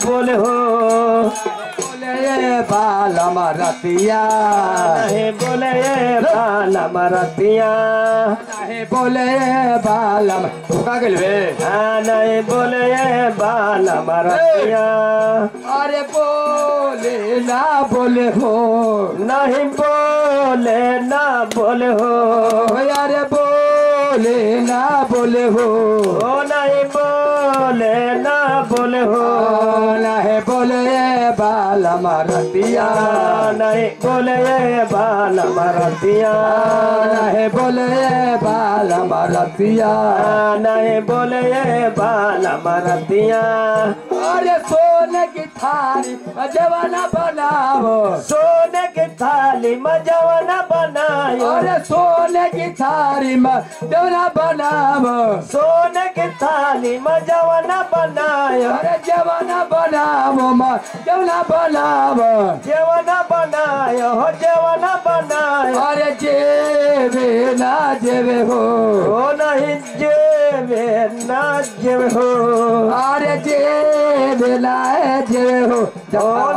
बोले हो बालम रतिया नहीं बोले बालम रतिया नहीं बोले बालम धोखा गेलबे नहीं बोले बालम रतिया अरे बोले ना बोले हो नहीं बोले ना बोले हो अरे बोले ना बोले हो नहीं बोले ना बोले हो नहीं बोले बालम रतिया नहीं बोले बालम रतिया नहीं बोले बालम रतिया नहीं बोले बालम रतिया अरे सोने की थाली जवाना बनाओ सोने की थाली में जवाना बनायो अरे सोने की थाली में जवाना बनाओ सोने की थाली में जवाना बनायो अरे जवाना बनाओ जवाना बनाओ जवाना बनायो हो जवाना बनायो अरे जेबे ना जेबे हो नहीं जेबे ना जेबे हो अरे जेबे ना जेबे हो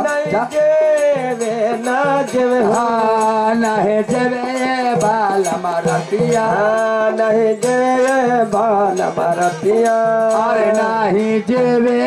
नहीं जेबे ना जेबे हो नहीं जेबे बालम रतिया नहीं जेबे बालम रतिया अरे नहीं जेबे